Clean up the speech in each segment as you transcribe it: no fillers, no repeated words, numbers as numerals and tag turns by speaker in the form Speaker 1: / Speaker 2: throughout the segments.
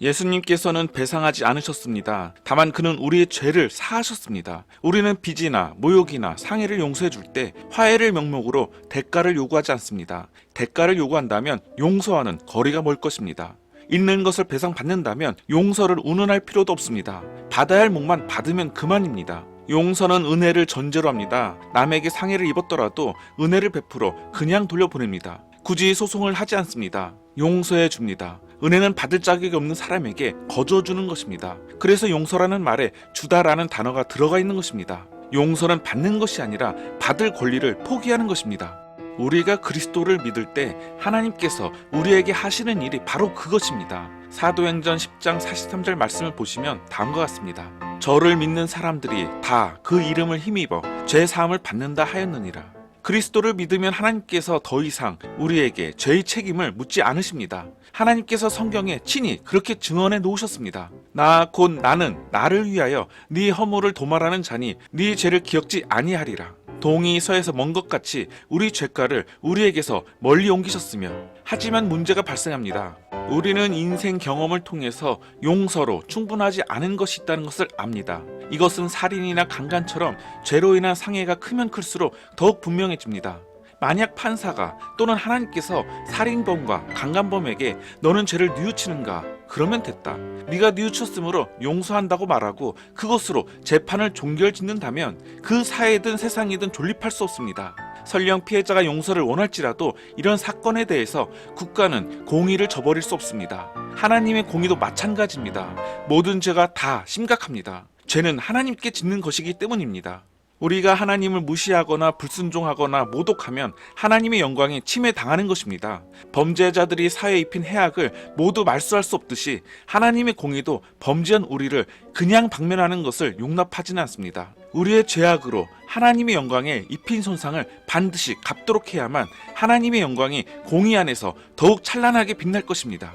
Speaker 1: 예수님께서는 배상하지 않으셨습니다. 다만 그는 우리의 죄를 사하셨습니다. 우리는 빚이나 모욕이나 상해를 용서해 줄 때 화해를 명목으로 대가를 요구하지 않습니다. 대가를 요구한다면 용서와는 거리가 멀 것입니다. 있는 것을 배상받는다면 용서를 운운할 필요도 없습니다. 받아야 할 몫만 받으면 그만입니다. 용서는 은혜를 전제로 합니다. 남에게 상해를 입었더라도 은혜를 베풀어 그냥 돌려보냅니다. 굳이 소송을 하지 않습니다. 용서해 줍니다. 은혜는 받을 자격이 없는 사람에게 거저주는 것입니다. 그래서 용서라는 말에 주다라는 단어가 들어가 있는 것입니다. 용서는 받는 것이 아니라 받을 권리를 포기하는 것입니다. 우리가 그리스도를 믿을 때 하나님께서 우리에게 하시는 일이 바로 그것입니다. 사도행전 10장 43절 말씀을 보시면 다음과 같습니다. 저를 믿는 사람들이 다 그 이름을 힘입어 죄 사함을 받는다 하였느니라. 그리스도를 믿으면 하나님께서 더 이상 우리에게 죄의 책임을 묻지 않으십니다. 하나님께서 성경에 친히 그렇게 증언해 놓으셨습니다. 나 곧 나는 나를 위하여 네 허물을 도말하는 자니 네 죄를 기억지 아니하리라. 동이 서에서 먼 것 같이 우리 죄가를 우리에게서 멀리 옮기셨으며, 하지만 문제가 발생합니다. 우리는 인생 경험을 통해서 용서로 충분하지 않은 것이 있다는 것을 압니다. 이것은 살인이나 강간처럼 죄로 인한 상해가 크면 클수록 더욱 분명해집니다. 만약 판사가 또는 하나님께서 살인범과 강간범에게 너는 죄를 뉘우치는가? 그러면 됐다. 네가 뉘우쳤으므로 용서한다고 말하고 그것으로 재판을 종결짓는다면 그 사회든 세상이든 존립할 수 없습니다. 설령 피해자가 용서를 원할지라도 이런 사건에 대해서 국가는 공의를 저버릴 수 없습니다. 하나님의 공의도 마찬가지입니다. 모든 죄가 다 심각합니다. 죄는 하나님께 짓는 것이기 때문입니다. 우리가 하나님을 무시하거나 불순종하거나 모독하면 하나님의 영광에 침해당하는 것입니다. 범죄자들이 사회에 입힌 해악을 모두 말수할 수 없듯이 하나님의 공의도 범죄한 우리를 그냥 방면하는 것을 용납하지는 않습니다. 우리의 죄악으로 하나님의 영광에 입힌 손상을 반드시 갚도록 해야만 하나님의 영광이 공의 안에서 더욱 찬란하게 빛날 것입니다.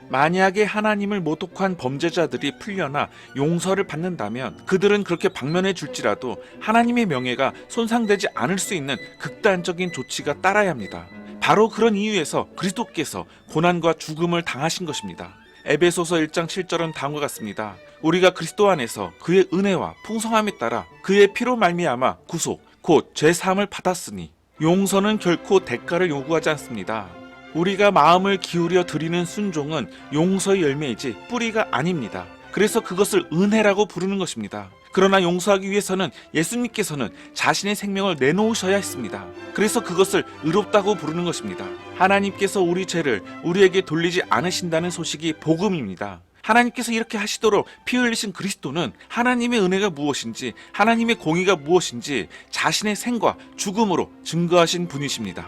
Speaker 1: 만약에 하나님을 모독한 범죄자들이 풀려나 용서를 받는다면 그들은 그렇게 방면해 줄지라도 하나님의 명예가 손상되지 않을 수 있는 극단적인 조치가 따라야 합니다. 바로 그런 이유에서 그리스도께서 고난과 죽음을 당하신 것입니다. 에베소서 1장 7절은 다음과 같습니다. 우리가 그리스도 안에서 그의 은혜와 풍성함에 따라 그의 피로 말미암아 구속 곧 죄사함을 받았으니, 용서는 결코 대가를 요구하지 않습니다. 우리가 마음을 기울여 드리는 순종은 용서의 열매이지 뿌리가 아닙니다. 그래서 그것을 은혜라고 부르는 것입니다. 그러나 용서하기 위해서는 예수님께서는 자신의 생명을 내놓으셔야 했습니다. 그래서 그것을 의롭다고 부르는 것입니다. 하나님께서 우리 죄를 우리에게 돌리지 않으신다는 소식이 복음입니다. 하나님께서 이렇게 하시도록 피 흘리신 그리스도는 하나님의 은혜가 무엇인지, 하나님의 공의가 무엇인지 자신의 생과 죽음으로 증거하신 분이십니다.